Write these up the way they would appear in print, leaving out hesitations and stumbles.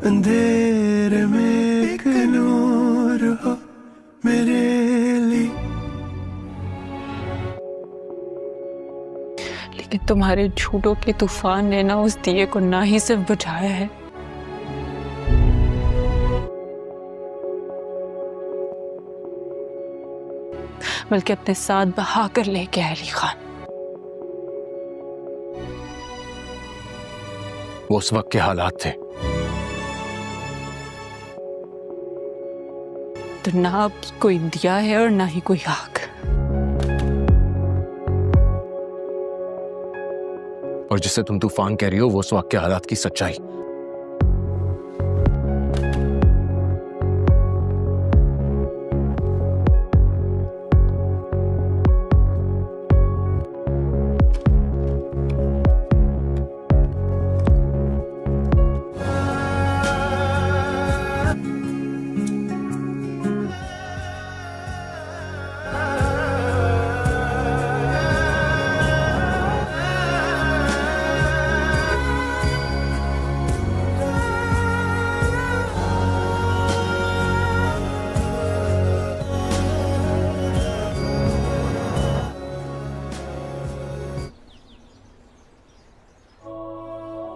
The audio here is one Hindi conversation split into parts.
अंधेरे में एक नूर हो मेरे लिए। लेकिन तुम्हारे झूठों के तूफान ने ना उस दिए को ना ही सिर्फ बुझाया है, बल्कि अपने साथ बहा कर ले गया अली खान। वो उस वक्त के हालात थे। तो ना अब कोई दिया है और ना ही कोई आग। और जिसे तुम तूफान कह रही हो वो उस वक्त के हालात की सच्चाई।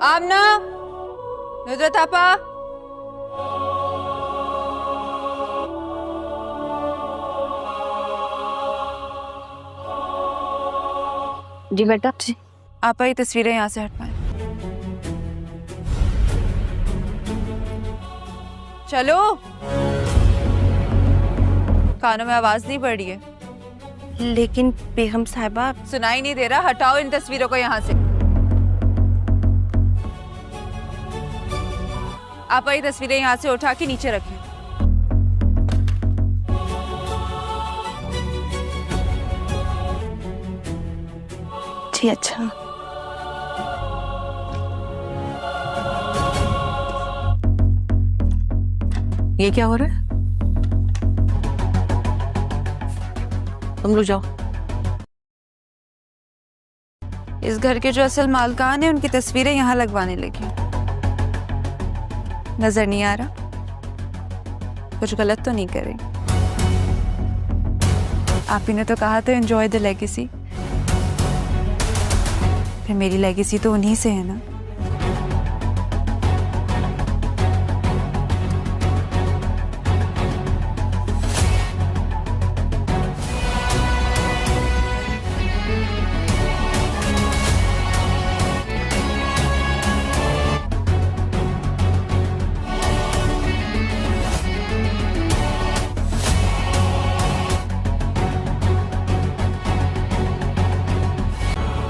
आमना, नुसरत आपा, जी बेटा। जी आपा ये तस्वीरें यहाँ से हटवाएं। चलो, कानों में आवाज नहीं पड़ रही है। लेकिन बेगम साहिबा। सुनाई नहीं दे रहा? हटाओ इन तस्वीरों को यहाँ से। आप ये तस्वीरें यहाँ से उठा के नीचे रखें। जी अच्छा। ये क्या हो रहा है? तुम लोग जाओ। इस घर के जो असल मालकान है उनकी तस्वीरें यहाँ लगवाने लगी। नजर नहीं आ रहा? कुछ गलत तो नहीं करे? आप ही ने तो कहा था एंजॉय द लेगेसी। फिर मेरी लेगेसी तो उन्हीं से है ना।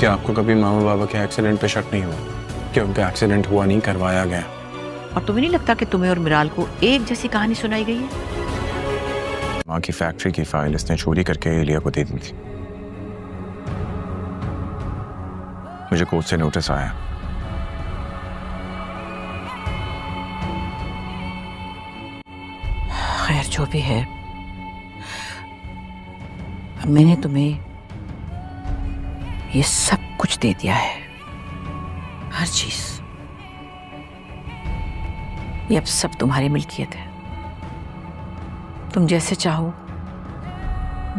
क्या आपको कभी मामा बाबा के एक्सीडेंट पे शक नहीं हुआ कि उनका एक्सीडेंट हुआ नहीं, करवाया गया? और तुम्हें नहीं लगता कि तुम्हें और मिराल को एक जैसी कहानी सुनाई गई है? माँ की फैक्ट्री की फाइल इसने चोरी करके एलिया को दे दी थी। मुझे कोर्ट से नोटिस आया। खैर जो भी है, मैंने तुम्हें ये सब कुछ दे दिया है, हर चीज। ये अब सब तुम्हारी मिल्कियत है। तुम जैसे चाहो,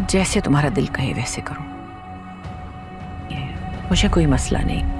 जैसे तुम्हारा दिल कहे वैसे करो। मुझे कोई मसला नहीं।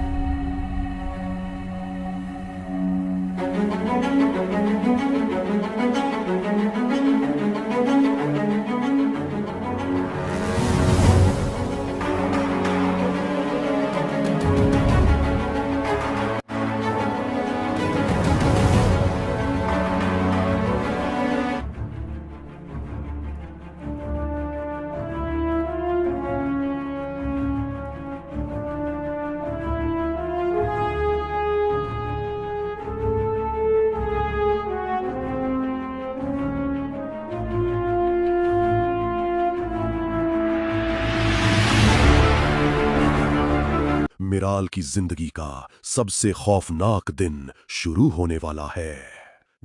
मिराल की जिंदगी का सबसे खौफनाक दिन शुरू होने वाला है।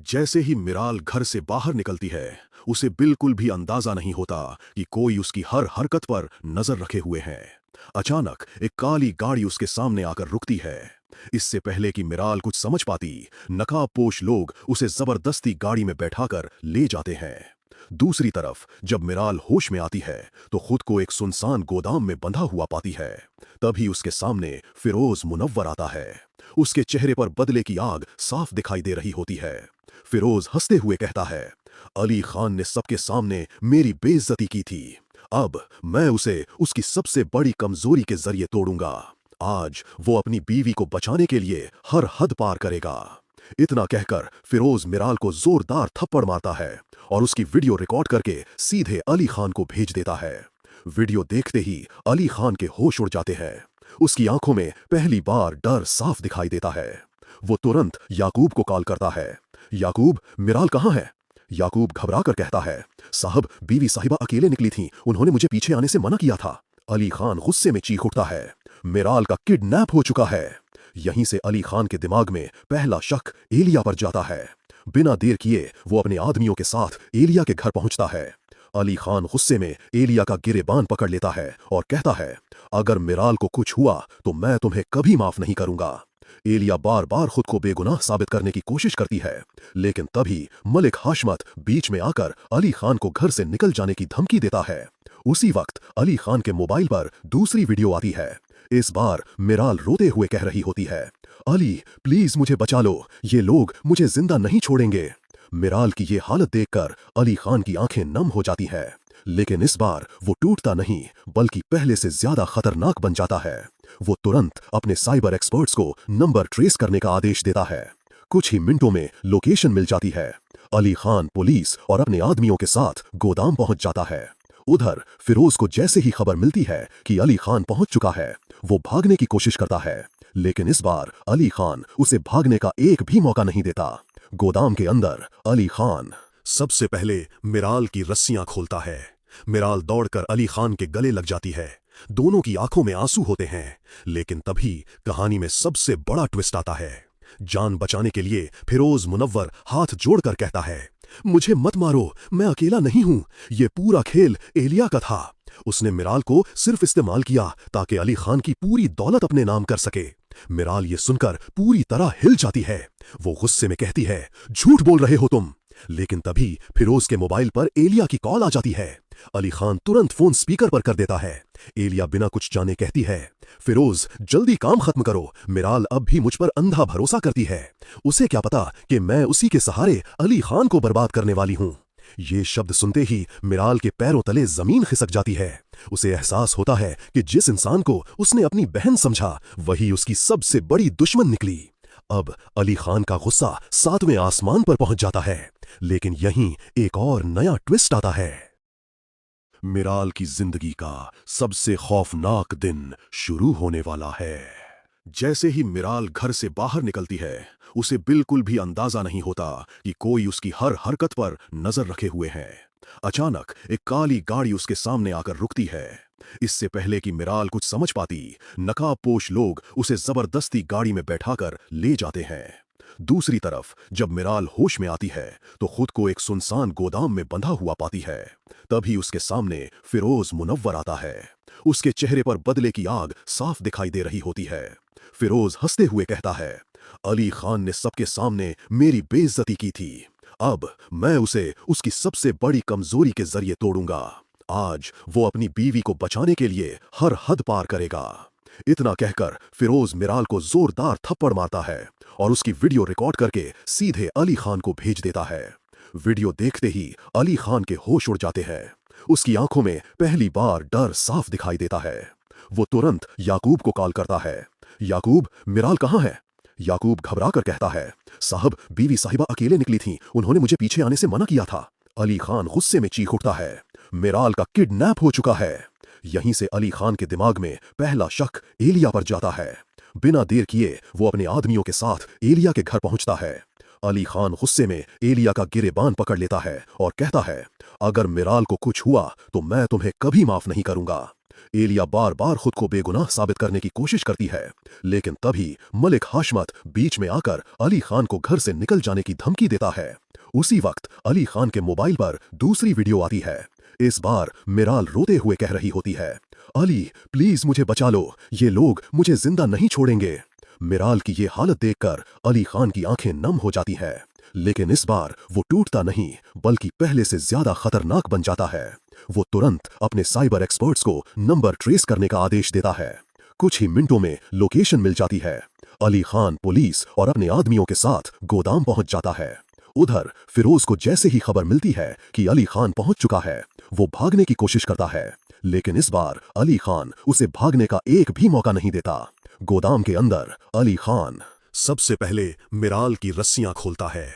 जैसे ही मिराल घर से बाहर निकलती है, उसे बिल्कुल भी अंदाजा नहीं होता कि कोई उसकी हर हरकत पर नजर रखे हुए है। अचानक एक काली गाड़ी उसके सामने आकर रुकती है। इससे पहले कि मिराल कुछ समझ पाती, नकाबपोश लोग उसे जबरदस्ती गाड़ी में बैठाकर ले जाते हैं। दूसरी तरफ जब मिराल होश में आती है तो खुद को एक सुनसान गोदाम में बंधा हुआ पाती है। तभी उसके सामने फिरोज मुनव्वर आता है। उसके चेहरे पर बदले की आग साफ दिखाई दे रही होती है। फिरोज हंसते हुए कहता है, अली खान ने सबके सामने मेरी बेइज्जती की थी, अब मैं उसे उसकी सबसे बड़ी कमजोरी के जरिए तोड़ूंगा। आज वो अपनी बीवी को बचाने के लिए हर हद पार करेगा। इतना कहकर फिरोज मिराल को जोरदार थप्पड़ मारता है और उसकी वीडियो रिकॉर्ड करके सीधे अली खान को भेज देता है। वीडियो देखते ही अली खान के होश उड़ जाते हैं। उसकी आंखों में पहली बार डर साफ दिखाई देता है। वो तुरंत याकूब को कॉल करता है। याकूब, मिराल कहाँ है? याकूब घबरा कर कहता है, साहब बीवी साहिबा अकेले निकली थीं, उन्होंने मुझे पीछे आने से मना किया था। अली खान गुस्से में चीख उठता है, मिराल का किडनैप हो चुका है। यहीं से अली खान के दिमाग में पहला शक एलिया पर जाता है। बिना देर किए वो अपने आदमियों के साथ एलिया के घर पहुंचता है। अली खान गुस्से में एलिया का गिरेबान पकड़ लेता है और कहता है, अगर मिराल को कुछ हुआ तो मैं तुम्हें कभी माफ नहीं करूंगा। एलिया बार बार खुद को बेगुनाह साबित करने की कोशिश करती है, लेकिन तभी मलिक हाशमत बीच में आकर अली खान को घर से निकल जाने की धमकी देता है। उसी वक्त अली खान के मोबाइल पर दूसरी वीडियो आती है। इस बार मिराल रोते हुए कह रही होती है, अली प्लीज मुझे बचा लो, ये लोग मुझे जिंदा नहीं छोड़ेंगे। मिराल की ये हालत देखकर अली खान की आंखें नम हो जाती है, लेकिन इस बार वो टूटता नहीं बल्कि पहले से ज्यादा खतरनाक बन जाता है। वो तुरंत अपने साइबर एक्सपर्ट्स को नंबर ट्रेस करने का आदेश देता है। कुछ ही मिनटों में लोकेशन मिल जाती है। अली खान पुलिस और अपने आदमियों के साथ गोदाम पहुंच जाता है। उधर फिरोज को जैसे ही खबर मिलती है कि अली खान पहुंच चुका है, वो भागने की कोशिश करता है, लेकिन इस बार अली खान उसे भागने का एक भी मौका नहीं देता। गोदाम के अंदर अली खान सबसे पहले मिराल की रस्सियां खोलता है। मिराल दौड़कर अली खान के गले लग जाती है। दोनों की आंखों में आंसू होते हैं, लेकिन तभी कहानी में सबसे बड़ा ट्विस्ट आता है। जान बचाने के लिए फिरोज मुनव्वर हाथ जोड़कर कहता है, मुझे मत मारो, मैं अकेला नहीं हूं, ये पूरा खेल एलिया का था। उसने मिराल को सिर्फ इस्तेमाल किया ताकि अली खान की पूरी दौलत अपने नाम कर सके। मिराल ये सुनकर पूरी तरह हिल जाती है। वो गुस्से में कहती है, झूठ बोल रहे हो तुम। लेकिन तभी फिरोज के मोबाइल पर एलिया की कॉल आ जाती है। अली खान तुरंत फोन स्पीकर पर कर देता है। एलिया बिना कुछ जाने कहती है, फिरोज जल्दी काम खत्म करो, मिराल अब भी मुझ पर अंधा भरोसा करती है। उसे क्या पता कि मैं उसी के सहारे अली खान को बर्बाद करने वाली हूं। ये शब्द सुनते ही मिराल के पैरों तले जमीन खिसक जाती है। उसे एहसास होता है कि जिस इंसान को उसने अपनी बहन समझा वही उसकी सबसे बड़ी दुश्मन निकली। अब अली खान का गुस्सा 7वें आसमान पर पहुंच जाता है, लेकिन यहीं एक और नया ट्विस्ट आता है। मिराल की जिंदगी का सबसे खौफनाक दिन शुरू होने वाला है। जैसे ही मिराल घर से बाहर निकलती है, उसे बिल्कुल भी अंदाजा नहीं होता कि कोई उसकी हर हरकत पर नजर रखे हुए है। अचानक एक काली गाड़ी उसके सामने आकर रुकती है। इससे पहले कि मिराल कुछ समझ पाती, नकाबपोश लोग उसे जबरदस्ती गाड़ी में बैठाकर ले जाते हैं। दूसरी तरफ जब मिराल होश में आती है तो खुद को एक सुनसान गोदाम में बंधा हुआ पाती है। तभी उसके सामने फिरोज मुनव्वर आता है। उसके चेहरे पर बदले की आग साफ दिखाई दे रही होती है। फिरोज हंसते हुए कहता है, अली खान ने सबके सामने मेरी बेइज्जती की थी, अब मैं उसे उसकी सबसे बड़ी कमजोरी के जरिए तोड़ूंगा। आज वो अपनी बीवी को बचाने के लिए हर हद पार करेगा। इतना कहकर फिरोज मिराल को जोरदार थप्पड़ मारता है और उसकी वीडियो रिकॉर्ड करके सीधे अली खान को भेज देता है। वीडियो देखते ही अली खान के होश उड़ जाते हैं। उसकी आंखों में पहली बार डर साफ दिखाई देता है। वो तुरंत याकूब को कॉल करता है। याकूब, मिराल कहाँ है? याकूब घबरा कर कहता है, साहब बीवी साहिबा अकेले निकली थीं, उन्होंने मुझे पीछे आने से मना किया था। अली खान गुस्से में चीख उठता है, मिराल का किडनैप हो चुका है। यहीं से अली खान के दिमाग में पहला शक एलिया पर जाता है। बिना देर किए वो अपने आदमियों के साथ एलिया के घर पहुंचता है। अली खान गुस्से में एलिया का गिरेबान पकड़ लेता है और कहता है, अगर मिराल को कुछ हुआ तो मैं तुम्हें कभी माफ नहीं करूंगा। एलिया बार बार खुद को बेगुनाह साबित करने की कोशिश करती है, लेकिन तभी मलिक हाशमत बीच में आकर अली खान को घर से निकल जाने की धमकी देता है। उसी वक्त अली खान के मोबाइल पर दूसरी वीडियो आती है। इस बार मिराल रोते हुए कह रही होती है, अली प्लीज मुझे बचा लो, ये लोग मुझे जिंदा नहीं छोड़ेंगे। मिराल की ये हालत देखकर अली खान की आंखें नम हो जाती है, लेकिन इस बार वो टूटता नहीं बल्कि पहले से ज्यादा खतरनाक बन जाता है। वो तुरंत अपने साइबर एक्सपर्ट्स को नंबर ट्रेस करने का आदेश देता है। कुछ ही मिनटों में लोकेशन मिल जाती है। अली खान पुलिस और अपने आदमियों के साथ गोदाम पहुंच जाता है। उधर फिरोज को जैसे ही खबर मिलती है कि अली खान पहुंच चुका है, वो भागने की कोशिश करता है, लेकिन इस बार अली खान उसे भागने का एक भी मौका नहीं देता। गोदाम के अंदर अली खान सबसे पहले मिराल की रस्सियां खोलता है।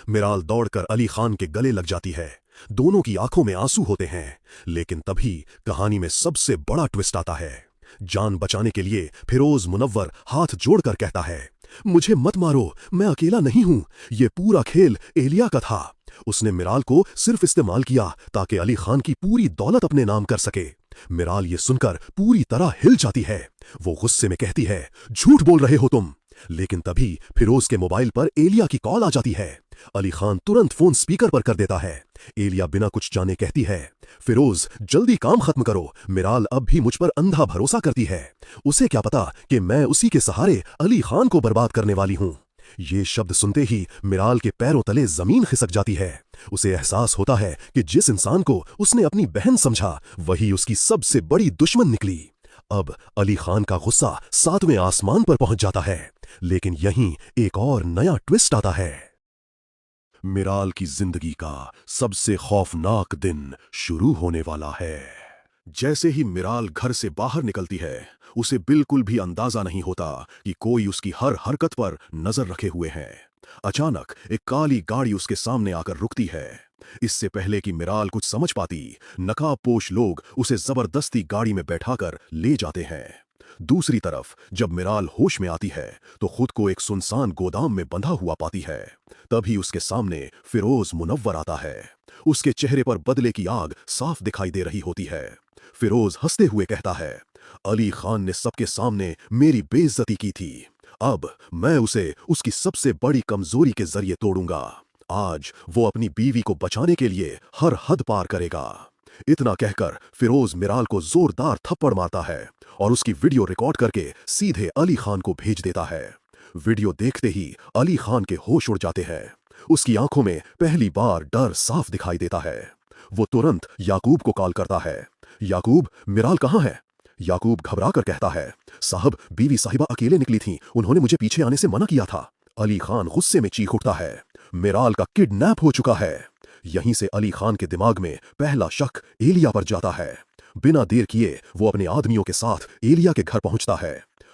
मिराल दौड़कर अली खान के गले लग जाती है। दोनों की आंखों में आंसू होते हैं, लेकिन तभी कहानी में सबसे बड़ा ट्विस्ट आता है। जान बचाने के लिए फिरोज मुनव्वर हाथ जोड़कर कहता है, मुझे मत मारो, मैं अकेला नहीं हूं, ये पूरा खेल एलिया का था। उसने मिराल को सिर्फ इस्तेमाल किया ताकि अली खान की पूरी दौलत अपने नाम कर सके। मिराल ये सुनकर पूरी तरह हिल जाती है। वो गुस्से में कहती है, झूठ बोल रहे हो तुम। लेकिन तभी फिरोज के मोबाइल पर एलिया की कॉल आ जाती है। अली खान तुरंत फोन स्पीकर पर कर देता है। एलिया बिना कुछ जाने कहती है, फिरोज जल्दी काम खत्म करो, मिराल अब भी मुझ पर अंधा भरोसा करती है। उसे क्या पता कि मैं उसी के सहारे अली खान को बर्बाद करने वाली हूं। ये शब्द सुनते ही मिराल के पैरों तले जमीन खिसक जाती है। उसे एहसास होता है कि जिस इंसान को उसने अपनी बहन समझा, वही उसकी सबसे बड़ी दुश्मन निकली। अब अली खान का गुस्सा 7वें आसमान पर पहुंच जाता है, लेकिन यहीं एक और नया ट्विस्ट आता है। मिराल की जिंदगी का सबसे खौफनाक दिन शुरू होने वाला है। जैसे ही मिराल घर से बाहर निकलती है, उसे बिल्कुल भी अंदाजा नहीं होता कि कोई उसकी हर हरकत पर नजर रखे हुए है। अचानक एक काली गाड़ी उसके सामने आकर रुकती है। इससे पहले कि मिराल कुछ समझ पाती, नकाबपोश लोग उसे जबरदस्ती गाड़ी में बैठाकर ले जाते हैं। दूसरी तरफ जब मिराल होश में आती है तो खुद को एक सुनसान गोदाम में बंधा हुआ पाती है। तभी उसके सामने फिरोज मुनव्वर आता है। उसके चेहरे पर बदले की आग साफ दिखाई दे रही होती है। फिरोज हंसते हुए कहता है, अली खान ने सबके सामने मेरी बेइज्जती की थी, अब मैं उसे उसकी सबसे बड़ी कमजोरी के जरिए तोड़ूंगा। आज वो अपनी बीवी को बचाने के लिए हर हद पार करेगा। इतना कहकर फिरोज मिराल को जोरदार थप्पड़ मारता है और उसकी वीडियो रिकॉर्ड करके सीधे अली खान को भेज देता है। वीडियो देखते ही अली खान के होश उड़ जाते हैं। उसकी आंखों में पहली बार डर साफ दिखाई देता है। वो तुरंत याकूब को कॉल करता है। याकूब, मिराल कहाँ है? याकूब घबरा कर कहता है, साहब बीवी साहिबा अकेले निकली थीं, उन्होंने मुझे पीछे आने से मना किया था। अली खान गुस्से में चीख उठता है, मिराल का किडनैप हो चुका है। यहीं से अली खान के दिमाग में पहला शक एलिया पर जाता है। बिना देर किए वो अपने आदमियों के साथ एलिया के घर पहुंचता है।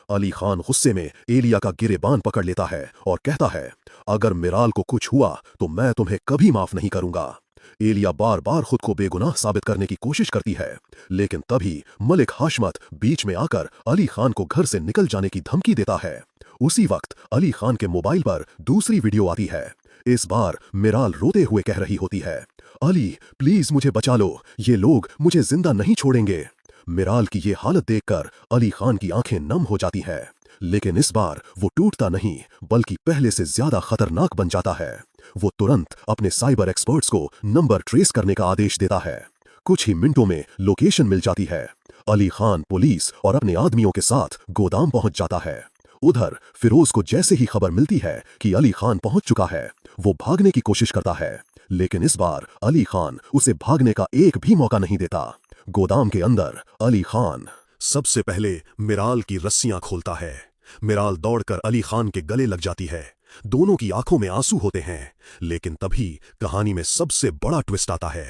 अली खान गुस्से में एलिया का गिरेबान पकड़ लेता है और कहता है, अगर मिराल को कुछ हुआ तो मैं तुम्हें कभी माफ नहीं करूंगा। एलिया बार बार खुद को बेगुनाह साबित करने की कोशिश करती है, लेकिन तभी मलिक हाशमत बीच में आकर अली खान को घर से निकल जाने की धमकी देता है। उसी वक्त अली खान के मोबाइल पर दूसरी वीडियो आती है। इस बार मिराल रोते हुए कह रही होती है, अली प्लीज मुझे बचा लो, ये लोग मुझे जिंदा नहीं छोड़ेंगे। मिराल की ये हालत देखकर अली खान की आंखें नम हो जाती हैं, लेकिन इस बार वो टूटता नहीं बल्कि पहले से ज्यादा खतरनाक बन जाता है। वो तुरंत अपने साइबर एक्सपर्ट्स को नंबर ट्रेस करने का आदेश देता है। कुछ ही मिनटों में लोकेशन मिल जाती है। अली खान पुलिस और अपने आदमियों के साथ गोदाम पहुंच जाता है। उधर फिरोज को जैसे ही खबर मिलती है कि अली खान पहुंच चुका है, वो भागने की कोशिश करता है, लेकिन इस बार अली खान उसे भागने का एक भी मौका नहीं देता। गोदाम के अंदर अली खान सबसे पहले मिराल की रस्सियां खोलता है। मिराल दौड़कर अली खान के गले लग जाती है। दोनों की आंखों में आंसू होते हैं, लेकिन तभी कहानी में सबसे बड़ा ट्विस्ट आता है।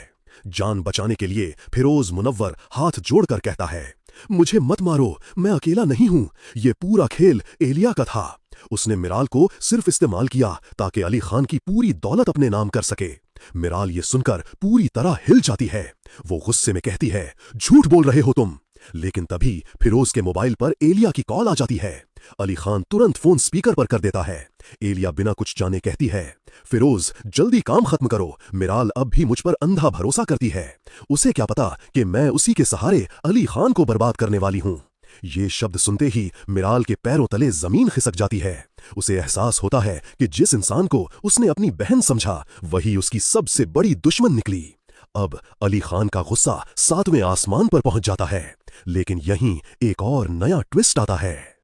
जान बचाने के लिए फिरोज मुनव्वर हाथ जोड़कर कहता है, मुझे मत मारो, मैं अकेला नहीं हूं, ये पूरा खेल एलिया का था। उसने मिराल को सिर्फ इस्तेमाल किया ताकि अली खान की पूरी दौलत अपने नाम कर सके। मिराल ये सुनकर पूरी तरह हिल जाती है। वो गुस्से में कहती है, झूठ बोल रहे हो तुम। लेकिन तभी फिरोज के मोबाइल पर एलिया की कॉल आ जाती है। अली खान तुरंत फोन स्पीकर पर कर देता है। एलिया बिना कुछ जाने कहती है, फिरोज जल्दी काम खत्म करो, मिराल अब भी मुझ पर अंधा भरोसा करती है। उसे क्या पता कि मैं उसी के सहारे अली खान को बर्बाद करने वाली हूं। ये शब्द सुनते ही मिराल के पैरों तले जमीन खिसक जाती है। उसे एहसास होता है कि जिस इंसान को उसने अपनी बहन समझा, वही उसकी सबसे बड़ी दुश्मन निकली। अब अली खान का गुस्सा 7वें आसमान पर पहुंच जाता है, लेकिन यहीं एक और नया ट्विस्ट आता है।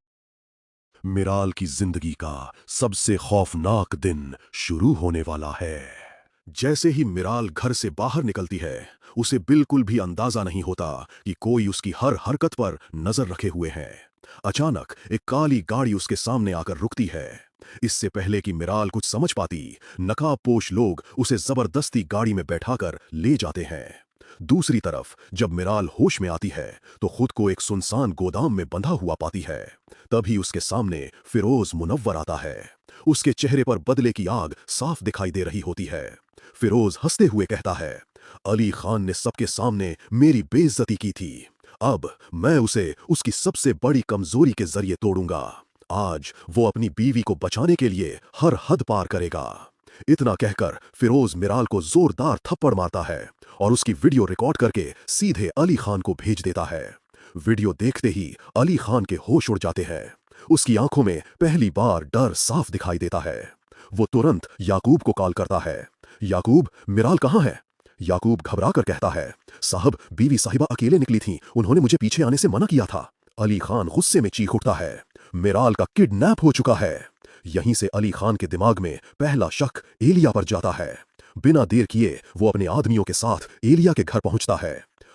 मिराल की जिंदगी का सबसे खौफनाक दिन शुरू होने वाला है। जैसे ही मिराल घर से बाहर निकलती है, उसे बिल्कुल भी अंदाजा नहीं होता कि कोई उसकी हर हरकत पर नजर रखे हुए है। अचानक एक काली गाड़ी उसके सामने आकर रुकती है। इससे पहले कि मिराल कुछ समझ पाती, नकाबपोश लोग उसे जबरदस्ती गाड़ी में बैठाकर ले जाते हैं। दूसरी तरफ जब मिराल होश में आती है तो खुद को एक सुनसान गोदाम में बंधा हुआ पाती है। तभी उसके सामने फिरोज मुनव्वर आता है। उसके चेहरे पर बदले की आग साफ दिखाई दे रही होती है। फिरोज हंसते हुए कहता है, अली खान ने सबके सामने मेरी बेइज्जती की थी, अब मैं उसे उसकी सबसे बड़ी कमजोरी के जरिए तोड़ूंगा। आज वो अपनी बीवी को बचाने के लिए हर हद पार करेगा। इतना कहकर फिरोज मिराल को जोरदार थप्पड़ मारता है और उसकी वीडियो रिकॉर्ड करके सीधे अली खान को भेज देता है। वीडियो देखते ही अली खान के होश उड़ जाते हैं। उसकी आंखों में पहली बार डर साफ दिखाई देता है। वो तुरंत याकूब को कॉल करता है। याकूब, मिराल कहाँ है? याकूब घबरा कर कहता है, साहब बीवी साहिबा अकेले निकली थीं, उन्होंने मुझे पीछे आने से मना किया था। अली खान गुस्से में चीख उठता है, मिराल का किडनैप हो चुका है। यहीं से अली खान के दिमाग में पहला शक एलिया पर जाता है। बिना देर किए वो अपने आदमियों के साथ एलिया के घर पहुंचता है।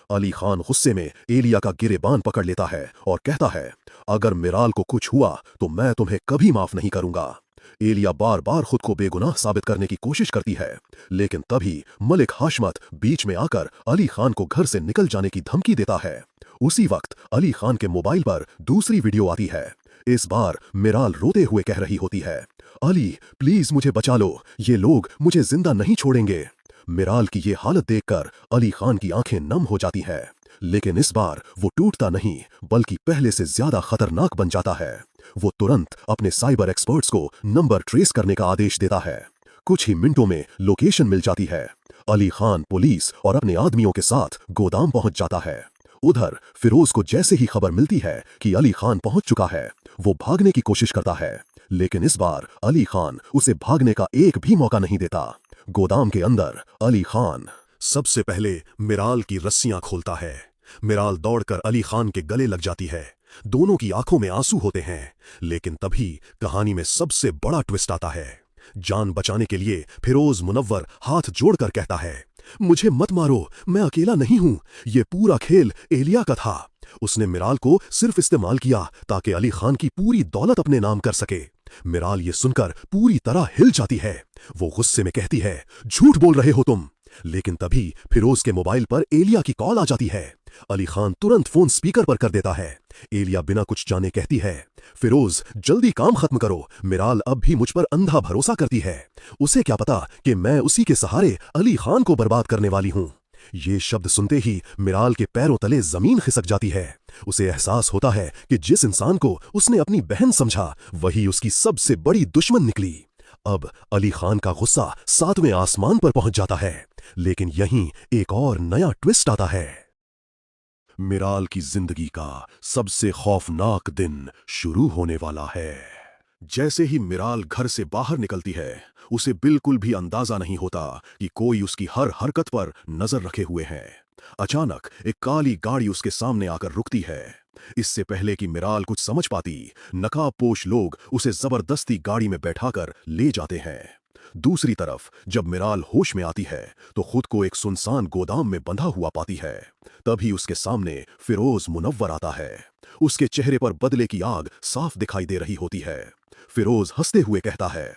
अली खान गुस्से में एलिया का गिरेबान पकड़ लेता है और कहता है, अगर मिराल को कुछ हुआ तो मैं तुम्हें कभी माफ नहीं करूंगा। एलिया बार बार खुद को बेगुनाह साबित करने की कोशिश करती है, लेकिन तभी मलिक हाशमत बीच में आकर अली खान को घर से निकल जाने की धमकी देता है। उसी वक्त अली खान के मोबाइल पर दूसरी वीडियो आती है। इस बार मिराल रोते हुए कह रही होती है, अली प्लीज मुझे बचा लो, ये लोग मुझे जिंदा नहीं छोड़ेंगे। मिराल की ये हालत देखकर अली खान की आंखें नम हो जाती हैं, लेकिन इस बार वो टूटता नहीं बल्कि पहले से ज्यादा खतरनाक बन जाता है। वो तुरंत अपने साइबर एक्सपर्ट्स को नंबर ट्रेस करने का आदेश देता है। कुछ ही मिनटों में लोकेशन मिल जाती है। अली खान पुलिस और अपने आदमियों के साथ गोदाम पहुंच जाता है। उधर फिरोज को जैसे ही खबर मिलती है कि अली खान पहुंच चुका है, वो भागने की कोशिश करता है, लेकिन इस बार अली खान उसे भागने का एक भी मौका नहीं देता। गोदाम के अंदर अली खान सबसे पहले मिराल की रस्सियां खोलता है। मिराल दौड़कर अली खान के गले लग जाती है। दोनों की आंखों में आंसू होते हैं, लेकिन तभी कहानी में सबसे बड़ा ट्विस्ट आता है। जान बचाने के लिए फिरोज मुनव्वर हाथ जोड़कर कहता है, मुझे मत मारो, मैं अकेला नहीं हूं, ये पूरा खेल एलिया का था। उसने मिराल को सिर्फ इस्तेमाल किया ताकि अली खान की पूरी दौलत अपने नाम कर सके। मिराल ये सुनकर पूरी तरह हिल जाती है। वो गुस्से में कहती है, झूठ बोल रहे हो तुम। लेकिन तभी फिरोज के मोबाइल पर एलिया की कॉल आ जाती है। अली खान तुरंत फोन स्पीकर पर कर देता है। एलिया बिना कुछ जाने कहती है, फिरोज जल्दी काम खत्म करो, मिराल अब भी मुझ पर अंधा भरोसा करती है। उसे क्या पता कि मैं उसी के सहारे अली खान को बर्बाद करने वाली हूं। ये शब्द सुनते ही मिराल के पैरों तले जमीन खिसक जाती है। उसे एहसास होता है कि जिस इंसान को उसने अपनी बहन समझा, वही उसकी सबसे बड़ी दुश्मन निकली। अब अली खान का गुस्सा 7वें आसमान पर पहुंच जाता है, लेकिन यहीं एक और नया ट्विस्ट आता है। मिराल की जिंदगी का सबसे खौफनाक दिन शुरू होने वाला है। जैसे ही मिराल घर से बाहर निकलती है, उसे बिल्कुल भी अंदाजा नहीं होता कि कोई उसकी हर हरकत पर नजर रखे हुए है। अचानक एक काली गाड़ी उसके सामने आकर रुकती है। इससे पहले कि मिराल कुछ समझ पाती, नकाबपोश लोग उसे जबरदस्ती गाड़ी में बैठाकर ले जाते हैं। दूसरी तरफ जब मिराल होश में आती है तो खुद को एक सुनसान गोदाम में बंधा हुआ पाती है। तभी उसके सामने फिरोज मुनव्वर आता है। उसके चेहरे पर बदले की आग साफ दिखाई दे रही होती है। फिरोज हंसते हुए कहता है,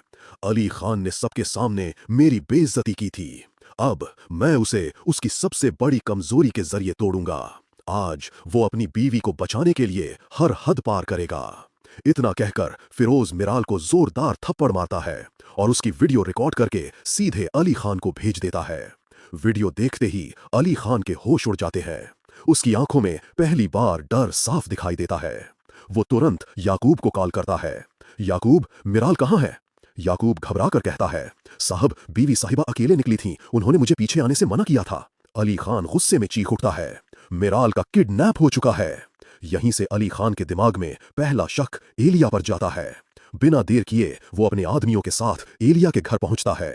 अली खान ने सबके सामने मेरी बेइज्जती की थी, अब मैं उसे उसकी सबसे बड़ी कमजोरी के जरिए तोड़ूंगा। आज वो अपनी बीवी को बचाने के लिए हर हद पार करेगा। इतना कहकर फिरोज मिराल को जोरदार थप्पड़ मारता है और उसकी वीडियो रिकॉर्ड करके सीधे अली खान को भेज देता है। वीडियो देखते ही अली खान के होश उड़ जाते हैं। उसकी आंखों में पहली बार डर साफ दिखाई देता है। वो तुरंत याकूब को कॉल करता है। याकूब, मिराल कहाँ है? याकूब घबरा कर कहता है, साहब बीवी साहिबा अकेले निकली थीं, उन्होंने मुझे पीछे आने से मना किया था। अली खान गुस्से में चीख उठता है, मिराल का किडनैप हो चुका है। यहीं से अली खान के दिमाग में पहला शक एलिया पर जाता है। बिना देर किए वो अपने आदमियों के साथ एलिया के घर पहुंचता है।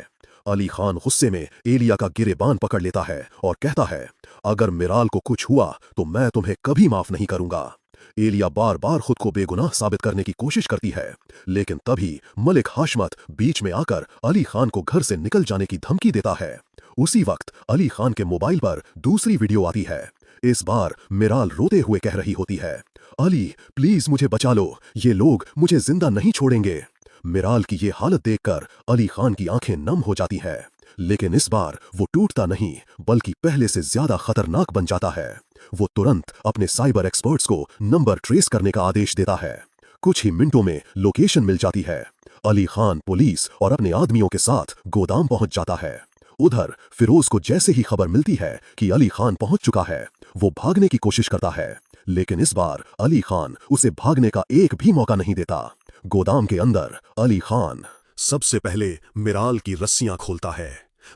अली खान गुस्से में एलिया का गिरेबान पकड़ लेता है और कहता है, अगर मिराल को कुछ हुआ तो मैं तुम्हें कभी माफ नहीं करूंगा। एलिया बार बार खुद को बेगुनाह साबित करने की कोशिश करती है, लेकिन तभी मलिक हाशमत बीच में आकर अली खान को घर से निकल जाने की धमकी देता है। उसी वक्त अली खान के मोबाइल पर दूसरी वीडियो आती है। इस बार मिराल रोते हुए कह रही होती है, अली प्लीज मुझे बचा लो, ये लोग मुझे जिंदा नहीं छोड़ेंगे। मिराल की ये हालत देखकर अली खान की आंखें नम हो जाती है, लेकिन इस बार वो टूटता नहीं बल्कि पहले से ज्यादा खतरनाक बन जाता है। वो तुरंत अपने साइबर एक्सपर्ट्स को नंबर ट्रेस करने का आदेश देता है। कुछ ही मिनटों में लोकेशन मिल जाती है। अली खान पुलिस और अपने आदमियों के साथ गोदाम पहुंच जाता है। उधर फिरोज को जैसे ही खबर मिलती है कि अली खान पहुंच चुका है, वो भागने की कोशिश करता है, लेकिन इस बार अली खान उसे भागने का एक भी मौका नहीं देता। गोदाम के अंदर अली खान सबसे पहले मिराल की रस्सियां खोलता है।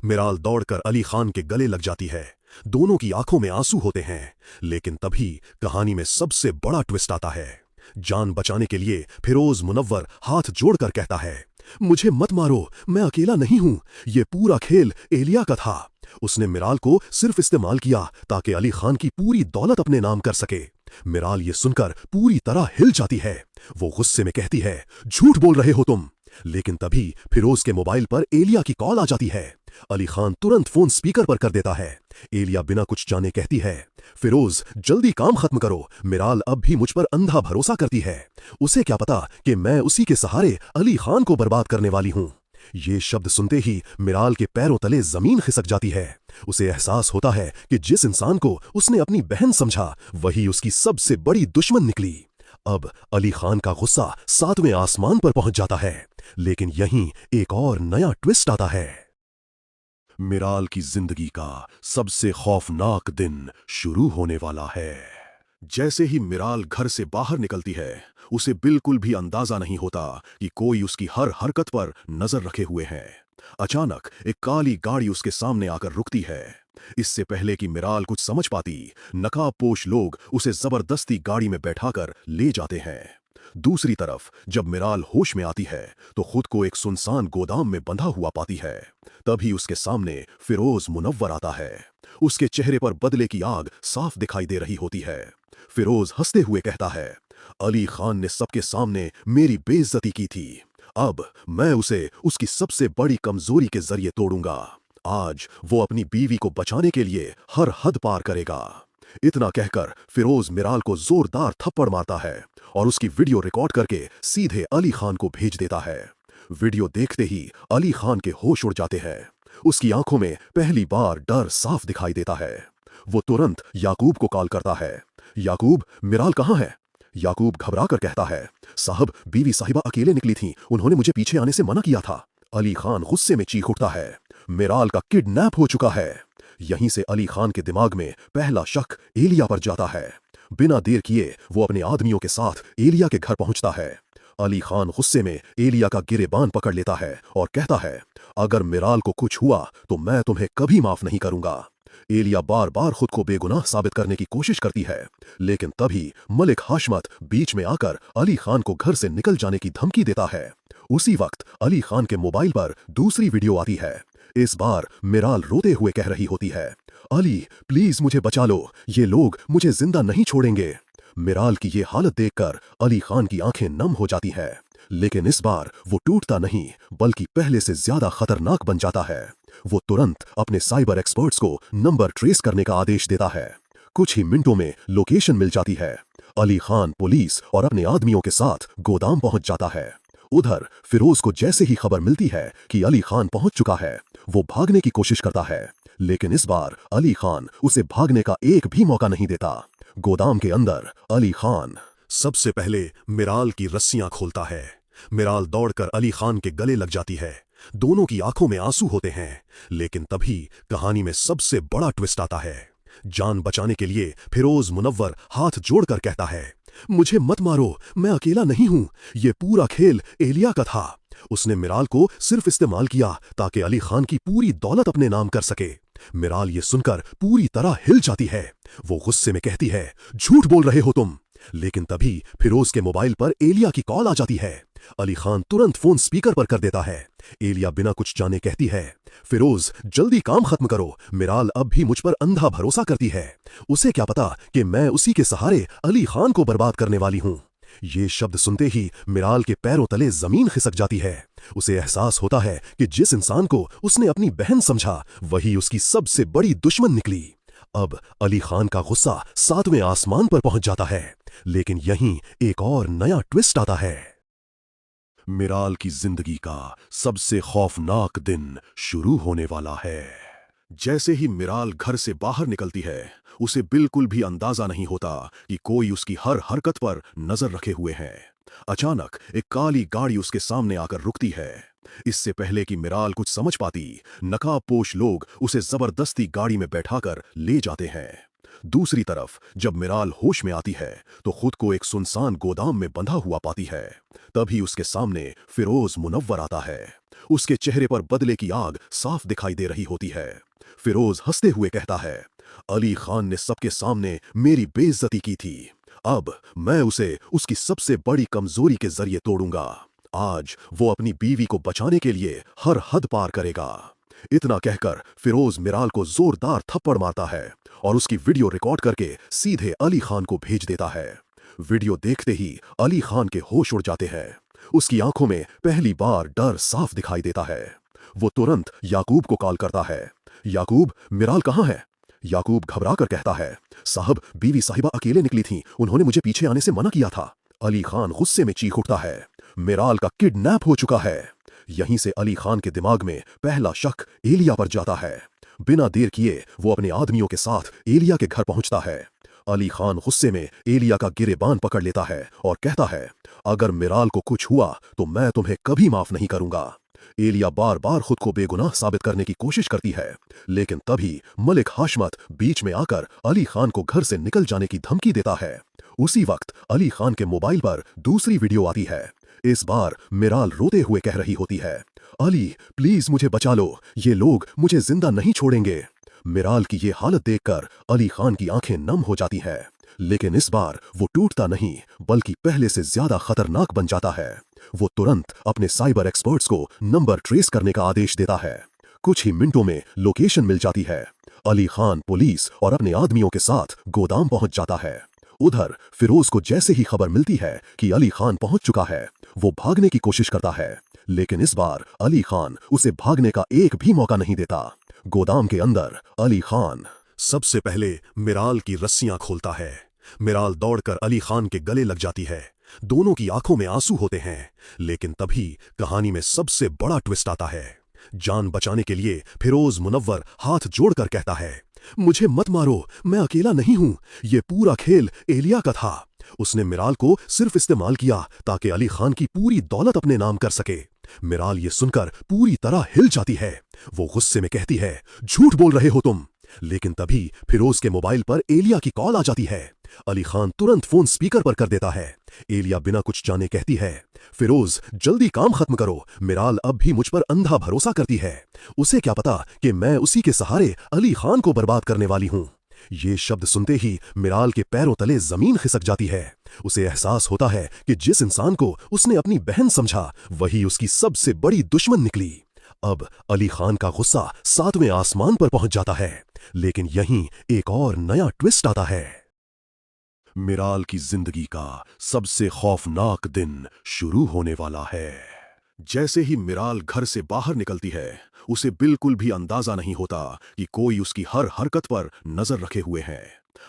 मिराल दौड़कर अली खान के गले लग जाती है। दोनों की आंखों में आंसू होते हैं, लेकिन तभी कहानी में सबसे बड़ा ट्विस्ट आता है। जान बचाने के लिए फिरोज मुनव्वर हाथ जोड़कर कहता है, मुझे मत मारो, मैं अकेला नहीं हूं, ये पूरा खेल एलिया का था। उसने मिराल को सिर्फ इस्तेमाल किया ताकि अली खान की पूरी दौलत अपने नाम कर सके। मिराल ये सुनकर पूरी तरह हिल जाती है। वो गुस्से में कहती है, झूठ बोल रहे हो तुम। लेकिन तभी फिरोज के मोबाइल पर एलिया की कॉल आ जाती है। अली खान तुरंत फोन स्पीकर पर कर देता है। एलिया बिना कुछ जाने कहती है, फिरोज जल्दी काम खत्म करो, मिराल अब भी मुझ पर अंधा भरोसा करती है। उसे क्या पता कि मैं उसी के सहारे अली खान को बर्बाद करने वाली हूं। ये शब्द सुनते ही मिराल के पैरों तले जमीन खिसक जाती है। उसे एहसास होता है कि जिस इंसान को उसने अपनी बहन समझा, वही उसकी सबसे बड़ी दुश्मन निकली। अब अली खान का गुस्सा 7वें आसमान पर पहुंच जाता है, लेकिन यहीं एक और नया ट्विस्ट आता है। मिराल की जिंदगी का सबसे खौफनाक दिन शुरू होने वाला है। जैसे ही मिराल घर से बाहर निकलती है, उसे बिल्कुल भी अंदाजा नहीं होता कि कोई उसकी हर हरकत पर नजर रखे हुए है। अचानक एक काली गाड़ी उसके सामने आकर रुकती है। इससे पहले कि मिराल कुछ समझ पाती, नकाबपोश लोग उसे जबरदस्ती गाड़ी में बैठाकर ले जाते हैं। दूसरी तरफ जब मिराल होश में आती है तो खुद को एक सुनसान गोदाम में बंधा हुआ पाती है। तभी उसके सामने फिरोज मुनव्वर आता है। उसके चेहरे पर बदले की आग साफ दिखाई दे रही होती है। फिरोज हंसते हुए कहता है, अली खान ने सबके सामने मेरी बेइज्जती की थी, अब मैं उसे उसकी सबसे बड़ी कमजोरी के जरिए तोड़ूंगा। आज वो अपनी बीवी को बचाने के लिए हर हद पार करेगा। इतना कहकर फिरोज मिराल को जोरदार थप्पड़ मारता है और उसकी वीडियो रिकॉर्ड करके सीधे अली खान को भेज देता है। वीडियो देखते ही अली खान के होश उड़ जाते हैं। उसकी आंखों में पहली बार डर साफ दिखाई देता है। वो तुरंत याकूब को कॉल करता है। याकूब, मिराल कहाँ है? याकूब घबरा कर कहता है, साहब बीवी साहिबा अकेले निकली थी, उन्होंने मुझे पीछे आने से मना किया था। अली खान गुस्से में चीख उठता है, मिराल का किडनैप हो चुका है। यहीं से अली खान के दिमाग में पहला शक एलिया पर जाता है। बिना देर किए वो अपने आदमियों के साथ एलिया के घर पहुंचता है। अली खान गुस्से में एलिया का गिरेबान पकड़ लेता है और कहता है, अगर मिराल को कुछ हुआ तो मैं तुम्हें कभी माफ नहीं करूंगा। एलिया बार बार खुद को बेगुनाह साबित करने की कोशिश करती है, लेकिन तभी मलिक हाशमत बीच में आकर अली खान को घर से निकल जाने की धमकी देता है। उसी वक्त अली खान के मोबाइल पर दूसरी वीडियो आती है। इस बार मिराल रोते हुए कह रही होती है, अली प्लीज मुझे बचा लो, ये लोग मुझे जिंदा नहीं छोड़ेंगे। मिराल की ये हालत देखकर अली खान की आंखें नम हो जाती है, लेकिन इस बार वो टूटता नहीं बल्कि पहले से ज्यादा खतरनाक बन जाता है। वो तुरंत अपने साइबर एक्सपर्ट्स को नंबर ट्रेस करने का आदेश देता है। कुछ ही मिनटों में लोकेशन मिल जाती है। अली खान पुलिस और अपने आदमियों के साथ गोदाम पहुंच जाता है। उधर फिरोज को जैसे ही खबर मिलती है कि अली खान पहुंच चुका है, वो भागने की कोशिश करता है, लेकिन इस बार अली खान उसे भागने का एक भी मौका नहीं देता। गोदाम के अंदर अली खान सबसे पहले मिराल की रस्सियां खोलता है। मिराल दौड़कर अली खान के गले लग जाती है। दोनों की आंखों में आंसू होते हैं, लेकिन तभी कहानी में सबसे बड़ा ट्विस्ट आता है। जान बचाने के लिए फिरोज मुनव्वर हाथ जोड़कर कहता है, मुझे मत मारो, मैं अकेला नहीं हूं, ये पूरा खेल एलिया का था। उसने मिराल को सिर्फ इस्तेमाल किया ताकि अली खान की पूरी दौलत अपने नाम कर सके। मिराल ये सुनकर पूरी तरह हिल जाती है। वो गुस्से में कहती है, झूठ बोल रहे हो तुम। लेकिन तभी फिरोज के मोबाइल पर एलिया की कॉल आ जाती है। अली खान तुरंत फोन स्पीकर पर कर देता है। एलिया बिना कुछ जाने कहती है, फिरोज जल्दी काम खत्म करो, मिराल अब भी मुझ पर अंधा भरोसा करती है। उसे क्या पता कि मैं उसी के सहारे अली खान को बर्बाद करने वाली हूं। ये शब्द सुनते ही मिराल के पैरों तले जमीन खिसक जाती है। उसे एहसास होता है कि जिस इंसान को उसने अपनी बहन समझा वही उसकी सबसे बड़ी दुश्मन निकली। अब अली खान का गुस्सा 7वें आसमान पर पहुंच जाता है। लेकिन यहीं एक और नया ट्विस्ट आता है। मिराल की जिंदगी का सबसे खौफनाक दिन शुरू होने वाला है। जैसे ही मिराल घर से बाहर निकलती है, उसे बिल्कुल भी अंदाजा नहीं होता कि कोई उसकी हर हरकत पर नजर रखे हुए है। अचानक एक काली गाड़ी उसके सामने आकर रुकती है। इससे पहले कि मिराल कुछ समझ पाती, नकाबपोश लोग उसे जबरदस्ती गाड़ी में बैठाकर ले जाते हैं। दूसरी तरफ जब मिराल होश में आती है तो खुद को एक सुनसान गोदाम में बंधा हुआ पाती है। तभी उसके सामने फिरोज मुनव्वर आता है। उसके चेहरे पर बदले की आग साफ दिखाई दे रही होती है। फिरोज हंसते हुए कहता है, अली खान ने सबके सामने मेरी बेइज्जती की थी, अब मैं उसे उसकी सबसे बड़ी कमजोरी के जरिए तोड़ूंगा। आज वो अपनी बीवी को बचाने के लिए हर हद पार करेगा। इतना कहकर फिरोज मिराल को जोरदार थप्पड़ मारता है और उसकी वीडियो रिकॉर्ड करके सीधे अली खान को भेज देता है। वीडियो देखते ही अली खान के होश उड़ जाते हैं। उसकी आंखों में पहली बार डर साफ दिखाई देता है। वो तुरंत याकूब को कॉल करता है। याकूब, मिराल कहाँ है? याकूब घबरा कर कहता है, साहब बीवी साहिबा अकेले निकली थी, उन्होंने मुझे पीछे आने से मना किया था। अली खान गुस्से में चीख उठता है, मिराल का किडनैप हो चुका है। यहीं से अली खान के दिमाग में पहला शक एलिया पर जाता है। बिना देर किए वो अपने आदमियों के साथ एलिया के घर पहुंचता है। अली खान गुस्से में एलिया का गिरेबान पकड़ लेता है और कहता है, अगर मिराल को कुछ हुआ तो मैं तुम्हें कभी माफ नहीं करूंगा। एलिया बार बार खुद को बेगुनाह साबित करने की कोशिश करती है, लेकिन तभी मलिक हाशमत बीच में आकर अली खान को घर से निकल जाने की धमकी देता है। उसी वक्त अली खान के मोबाइल पर दूसरी वीडियो आती है। इस बार मिराल रोते हुए कह रही होती है, अली प्लीज मुझे बचा लो, ये लोग मुझे जिंदा नहीं छोड़ेंगे। मिराल की ये हालत देखकर अली खान की आंखें नम हो जाती हैं। लेकिन इस बार वो टूटता नहीं बल्कि पहले से ज्यादा खतरनाक बन जाता है। वो तुरंत अपने साइबर एक्सपर्ट्स को नंबर ट्रेस करने का आदेश देता है। कुछ ही मिनटों में लोकेशन मिल जाती है। अली खान पुलिस और अपने आदमियों के साथ गोदाम पहुंच जाता है। उधर फिरोज को जैसे ही खबर मिलती है कि अली खान पहुंच चुका है, वो भागने की कोशिश करता है, लेकिन इस बार अली खान उसे भागने का एक भी मौका नहीं देता। गोदाम के अंदर अली खान सबसे पहले मिराल की रस्सियां खोलता है। मिराल दौड़कर अली खान के गले लग जाती है। दोनों की आंखों में आंसू होते हैं। लेकिन तभी कहानी में सबसे बड़ा ट्विस्ट आता है। जान बचाने के लिए फिरोज मुनव्वर हाथ जोड़कर कहता है, मुझे मत मारो, मैं अकेला नहीं हूं, ये पूरा खेल एलिया का था। उसने मिराल को सिर्फ इस्तेमाल किया ताकि अली खान की पूरी दौलत अपने नाम कर सके। मिराल ये सुनकर पूरी तरह हिल जाती है। वो गुस्से में कहती है, झूठ बोल रहे हो तुम। लेकिन तभी फिरोज के मोबाइल पर एलिया की कॉल आ जाती है। अली खान तुरंत फोन स्पीकर पर कर देता है। एलिया बिना कुछ जाने कहती है, फिरोज जल्दी काम खत्म करो, मिराल अब भी मुझ पर अंधा भरोसा करती है। उसे क्या पता कि मैं उसी के सहारे अली खान को बर्बाद करने वाली हूं। ये शब्द सुनते ही मिराल के पैरों तले जमीन खिसक जाती है। उसे एहसास होता है कि जिस इंसान को उसने अपनी बहन समझा वही उसकी सबसे बड़ी दुश्मन निकली। अब अली खान का गुस्सा 7वें आसमान पर पहुंच जाता है। लेकिन यहीं एक और नया ट्विस्ट आता है। मिराल की जिंदगी का सबसे खौफनाक दिन शुरू होने वाला है। जैसे ही मिराल घर से बाहर निकलती है, उसे बिल्कुल भी अंदाजा नहीं होता कि कोई उसकी हर हरकत पर नजर रखे हुए है।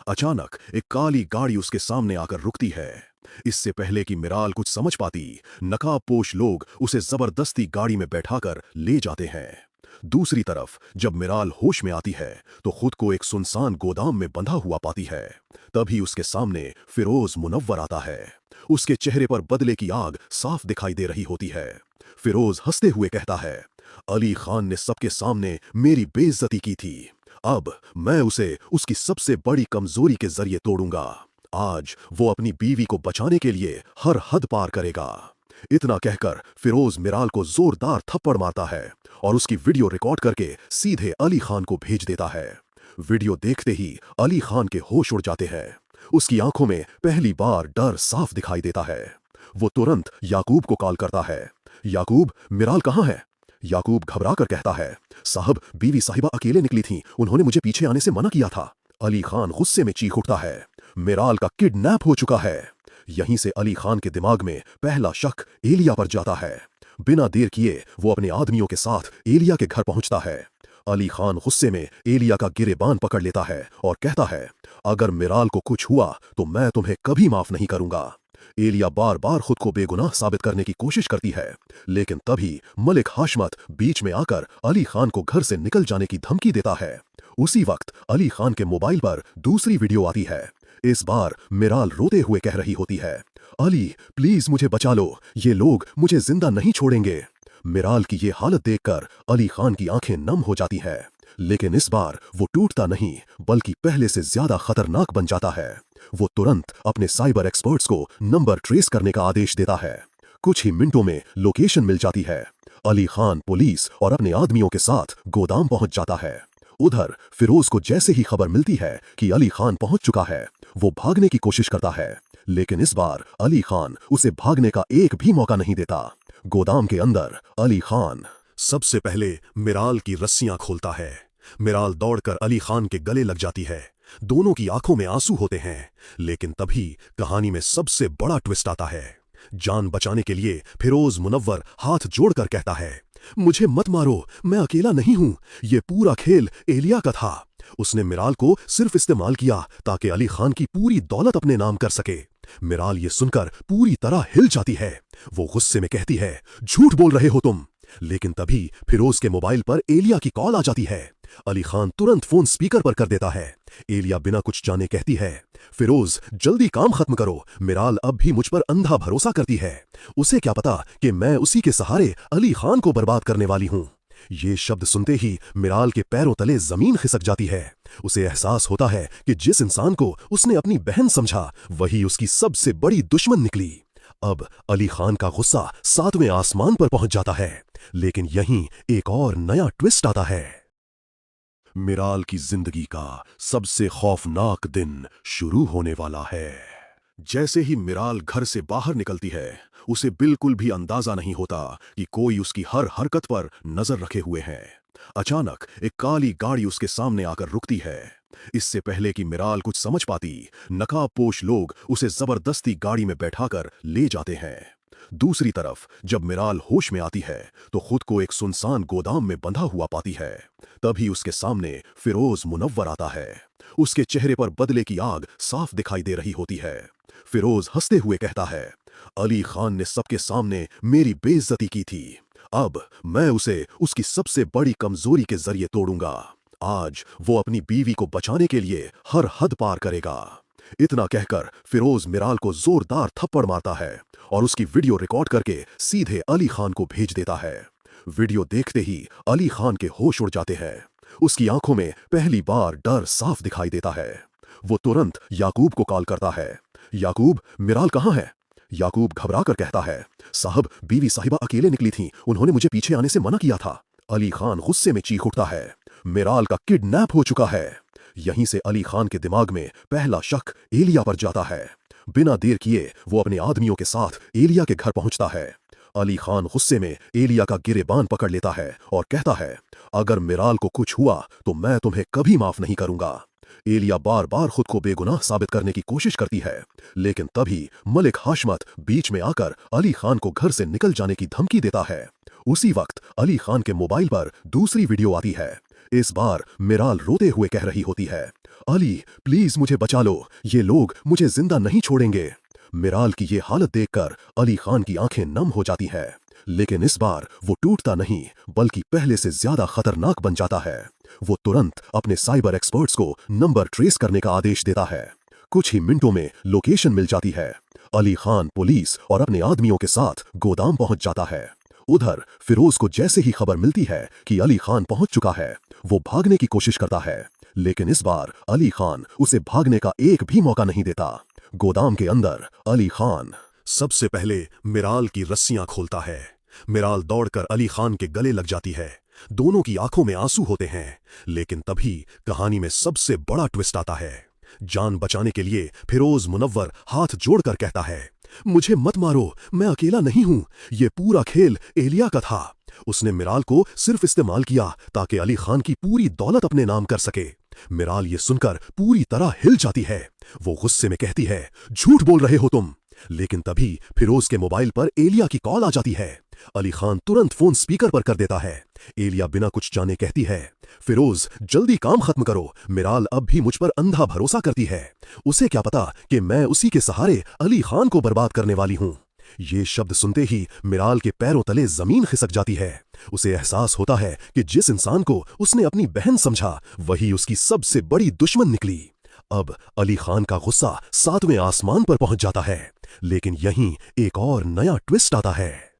अचानक एक काली गाड़ी उसके सामने आकर रुकती है। इससे पहले कि मिराल कुछ समझ पाती, नकाबपोश लोग उसे जबरदस्ती गाड़ी में बैठाकर ले जाते हैं। दूसरी तरफ जब मिराल होश में आती है तो खुद को एक सुनसान गोदाम में बंधा हुआ पाती है। तभी उसके सामने फिरोज मुनव्वर आता है। उसके चेहरे पर बदले की आग साफ दिखाई दे रही होती है। फिरोज हंसते हुए कहता है, अली खान ने सबके सामने मेरी बेइज्जती की थी, अब मैं उसे उसकी सबसे बड़ी कमजोरी के जरिए तोड़ूंगा। आज वो अपनी बीवी को बचाने के लिए हर हद पार करेगा। इतना कहकर फिरोज मिराल को जोरदार थप्पड़ मारता है और उसकी वीडियो रिकॉर्ड करके सीधे अली खान को भेज देता है। वीडियो देखते ही अली खान के होश उड़ जाते हैं। उसकी आंखों में पहली बार डर साफ दिखाई देता है। वो तुरंत याकूब को कॉल करता है। याकूब, मिराल कहाँ है? याकूब घबरा कर कहता है, साहब बीवी साहिबा अकेले निकली थीं, उन्होंने मुझे पीछे आने से मना किया था। अली खान गुस्से में चीख उठता है, मिराल का किडनैप हो चुका है। यहीं से अली खान के दिमाग में पहला शक एलिया पर जाता है। बिना देर किए वो अपने आदमियों के साथ एलिया के घर पहुंचता है। अली खान गुस्से में एलिया का गिरेबान पकड़ लेता है और कहता है, अगर मिराल को कुछ हुआ तो मैं तुम्हें कभी माफ नहीं करूंगा। एलिया बार बार खुद को बेगुनाह साबित करने की कोशिश करती है, लेकिन तभी मलिक हाशमत बीच में आकर अली खान को घर से निकल जाने की धमकी देता है। उसी वक्त अली खान के मोबाइल पर दूसरी वीडियो आती है। इस बार मिराल रोते हुए कह रही होती है, अली प्लीज मुझे बचा लो, ये लोग मुझे जिंदा नहीं छोड़ेंगे। मिराल की ये हालत देखकर अली खान की आंखें नम हो जाती है, लेकिन इस बार वो टूटता नहीं बल्कि पहले से ज्यादा खतरनाक बन जाता है। वो तुरंत अपने साइबर एक्सपर्ट्स को नंबर ट्रेस करने का आदेश देता है। कुछ ही मिनटों में लोकेशन मिल जाती है। अली खान पुलिस और अपने आदमियों के साथ गोदाम पहुंच जाता है। उधर फिरोज को जैसे ही खबर मिलती है कि अली खान पहुंच चुका है, वो भागने की कोशिश करता है, लेकिन इस बार अली खान उसे भागने का एक भी मौका नहीं देता। गोदाम के अंदर अली खान सबसे पहले मिराल की रस्सियां खोलता है। मिराल दौड़कर अली खान के गले लग जाती है। दोनों की आंखों में आंसू होते हैं, लेकिन तभी कहानी में सबसे बड़ा ट्विस्ट आता है। जान बचाने के लिए फिरोज मुनव्वर हाथ जोड़कर कहता है, मुझे मत मारो, मैं अकेला नहीं हूं, ये पूरा खेल एलिया का था। उसने मिराल को सिर्फ इस्तेमाल किया ताकि अली खान की पूरी दौलत अपने नाम कर सके। मिराल ये सुनकर पूरी तरह हिल जाती है। वो गुस्से में कहती है, झूठ बोल रहे हो तुम। लेकिन तभी फिरोज के मोबाइल पर एलिया की कॉल आ जाती है। अली खान तुरंत फोन स्पीकर पर कर देता है। एलिया बिना कुछ जाने कहती है, फिरोज जल्दी काम खत्म करो, मिराल अब भी मुझ पर अंधा भरोसा करती है। उसे क्या पता कि मैं उसी के सहारे अली खान को बर्बाद करने वाली हूं। ये शब्द सुनते ही मिराल के पैरों तले जमीन खिसक जाती है। उसे एहसास होता है कि जिस इंसान को उसने अपनी बहन समझा वही उसकी सबसे बड़ी दुश्मन निकली। अब अली खान का गुस्सा 7वें आसमान पर पहुंच जाता है, लेकिन यहीं एक और नया ट्विस्ट आता है। मिराल की जिंदगी का सबसे खौफनाक दिन शुरू होने वाला है। जैसे ही मिराल घर से बाहर निकलती है, उसे बिल्कुल भी अंदाजा नहीं होता कि कोई उसकी हर हरकत पर नजर रखे हुए है। अचानक एक काली गाड़ी उसके सामने आकर रुकती है। इससे पहले कि मिराल कुछ समझ पाती, नकाबपोश लोग उसे जबरदस्ती गाड़ी में बैठाकर ले जाते हैं। दूसरी तरफ जब मिराल होश में आती है तो खुद को एक सुनसान गोदाम में बंधा हुआ पाती है। तभी उसके सामने फिरोज मुनव्वर आता है। उसके चेहरे पर बदले की आग साफ दिखाई दे रही होती है। फिरोज हंसते हुए कहता है, अली खान ने सबके सामने मेरी बेइज्जती की थी, अब मैं उसे उसकी सबसे बड़ी कमजोरी के जरिए तोड़ूंगा। आज वो अपनी बीवी को बचाने के लिए हर हद पार करेगा। इतना कहकर फिरोज मिराल को जोरदार थप्पड़ मारता है और उसकी वीडियो रिकॉर्ड करके सीधे अली खान को भेज देता है। वीडियो देखते ही अली खान के होश उड़ जाते हैं। उसकी आंखों में पहली बार डर साफ दिखाई देता है। वो तुरंत याकूब को कॉल करता है। याकूब, मिराल कहाँ है? याकूब घबरा कर कहता है, साहब बीवी साहिबा अकेले निकली थीं, उन्होंने मुझे पीछे आने से मना किया था। अली खान गुस्से में चीख उठता है, मिराल का किडनैप हो चुका है। यहीं से अली खान के दिमाग में पहला शक एलिया पर जाता है। बिना देर किए वो अपने आदमियों के साथ एलिया के घर पहुंचता है। अली खान गुस्से में एलिया का गिरेबान पकड़ लेता है और कहता है, अगर मिराल को कुछ हुआ तो मैं तुम्हें कभी माफ नहीं करूंगा। एलिया बार बार खुद को बेगुनाह साबित करने की कोशिश करती है, लेकिन तभी मलिक हाशमत बीच में आकर अली खान को घर से निकल जाने की धमकी देता है। उसी वक्त अली खान के मोबाइल पर दूसरी वीडियो आती है। इस बार मिराल रोते हुए कह रही होती है, अली प्लीज मुझे बचा लो, ये लोग मुझे जिंदा नहीं छोड़ेंगे। मिराल की ये हालत देखकर अली खान की आंखें नम हो जाती हैं, लेकिन इस बार वो टूटता नहीं बल्कि पहले से ज्यादा खतरनाक बन जाता है। वो तुरंत अपने साइबर एक्सपर्ट्स को नंबर ट्रेस करने का आदेश देता है। कुछ ही मिनटों में लोकेशन मिल जाती है। अली खान पुलिस और अपने आदमियों के साथ गोदाम पहुंच जाता है। उधर फिरोज को जैसे ही खबर मिलती है कि अली खान पहुंच चुका है, वो भागने की कोशिश करता है, लेकिन इस बार अली खान उसे भागने का एक भी मौका नहीं देता। गोदाम के अंदर अली खान सबसे पहले मिराल की रस्सियां खोलता है। मिराल दौड़कर अली खान के गले लग जाती है। दोनों की आंखों में आंसू होते हैं, लेकिन तभी कहानी में सबसे बड़ा ट्विस्ट आता है। जान बचाने के लिए फिरोज मुनव्वर हाथ जोड़कर कहता है, मुझे मत मारो, मैं अकेला नहीं हूं, ये पूरा खेल एलिया का था। उसने मिराल को सिर्फ इस्तेमाल किया ताकि अली खान की पूरी दौलत अपने नाम कर सके। मिराल ये सुनकर पूरी तरह हिल जाती है। वो गुस्से में कहती है, झूठ बोल रहे हो तुम। लेकिन तभी फिरोज के मोबाइल पर एलिया की कॉल आ जाती है। अली खान तुरंत फोन स्पीकर पर कर देता है। एलिया बिना कुछ जाने कहती है, फिरोज जल्दी काम खत्म करो, मिराल अब भी मुझ पर अंधा भरोसा करती है। उसे क्या पता कि मैं उसी के सहारे अली खान को बर्बाद करने वाली हूं। ये शब्द सुनते ही मिराल के पैरों तले जमीन खिसक जाती है। उसे एहसास होता है कि जिस इंसान को उसने अपनी बहन समझा वही उसकी सबसे बड़ी दुश्मन निकली। अब अली खान का गुस्सा 7वें आसमान पर पहुंच जाता है। लेकिन यहीं एक और नया ट्विस्ट आता है।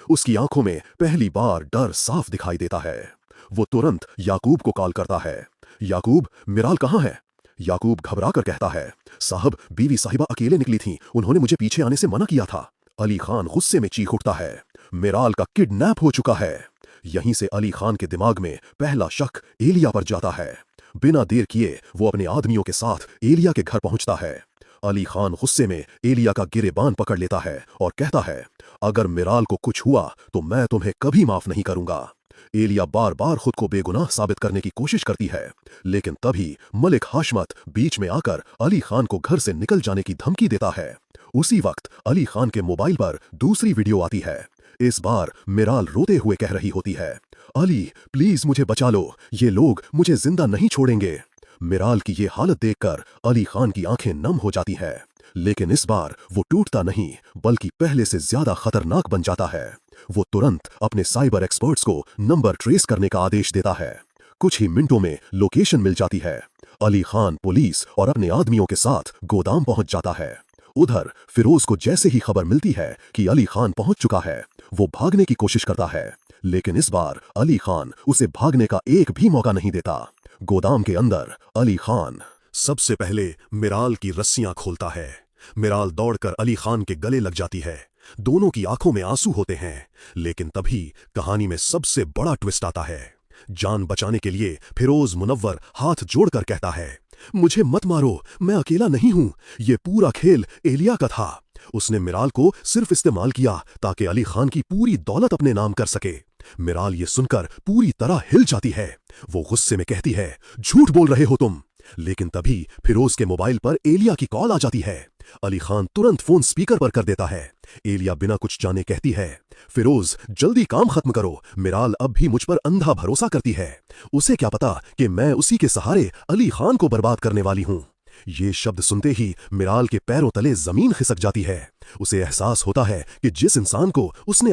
उसकी आंखों में पहली बार डर साफ दिखाई देता है। वो तुरंत याकूब को कॉल करता है। याकूब, मिराल कहाँ है? याकूब घबरा कर कहता है, साहब बीवी साहिबा अकेले निकली थीं, उन्होंने मुझे पीछे आने से मना किया था। अली खान गुस्से में चीख उठता है, मिराल का किडनैप हो चुका है। यहीं से अली खान के दिमाग में पहला शक एलिया पर जाता है। बिना देर किए वो अपने आदमियों के साथ एलिया के घर पहुंचता है। अली खान गुस्से में एलिया का गिरेबान पकड़ लेता है और कहता है, अगर मिराल को कुछ हुआ तो मैं तुम्हें कभी माफ नहीं करूंगा। एलिया बार बार खुद को बेगुनाह साबित करने की कोशिश करती है, लेकिन तभी मलिक हाशमत बीच में आकर अली खान को घर से निकल जाने की धमकी देता है। उसी वक्त अली खान के मोबाइल पर दूसरी वीडियो आती है। इस बार मिराल रोते हुए कह रही होती है, अली प्लीज मुझे बचा लो, ये लोग मुझे जिंदा नहीं छोड़ेंगे। मिराल की ये हालत देखकर अली खान की आंखें नम हो जाती है। लेकिन इस बार वो टूटता नहीं बल्कि पहले से ज्यादा खतरनाक बन जाता है। वो तुरंत अपने साइबर एक्सपर्ट्स को नंबर ट्रेस करने का आदेश देता है। कुछ ही मिनटों में लोकेशन मिल जाती है। अली खान पुलिस और अपने आदमियों के साथ गोदाम पहुंच जाता है। उधर फिरोज को जैसे ही खबर मिलती है कि अली खान पहुंच चुका है, वो भागने की कोशिश करता है। लेकिन इस बार अली खान उसे भागने का एक भी मौका नहीं देता। गोदाम के अंदर अली खान सबसे पहले मिराल की रस्सियां खोलता है। मिराल दौड़कर अली खान के गले लग जाती है। दोनों की आंखों में आंसू होते हैं। लेकिन तभी कहानी में सबसे बड़ा ट्विस्ट आता है। जान बचाने के लिए फिरोज मुनव्वर हाथ जोड़कर कहता है, मुझे मत मारो, मैं अकेला नहीं हूं, ये पूरा खेल एलिया का था। उसने मिराल को सिर्फ इस्तेमाल किया ताकि अली खान की पूरी दौलत अपने नाम कर सके। मिराल ये सुनकर पूरी तरह हिल जाती है। वो गुस्से में कहती है, झूठ बोल रहे हो तुम। लेकिन तभी फिरोज के मोबाइल पर एलिया की कॉल आ जाती है। अली खान तुरंत फोन स्पीकर पर कर देता है। एलिया बिना कुछ जाने कहती है, फिरोज जल्दी काम खत्म करो, मिराल अब भी मुझ पर अंधा भरोसा करती है। उसे क्या पता कि मैं उसी के सहारे अली खान को बर्बाद करने वाली हूं। ये शब्द सुनते ही मिराल के पैरों तले जमीन खिसक जाती है। उसे एहसास होता है कि जिस इंसान को उसने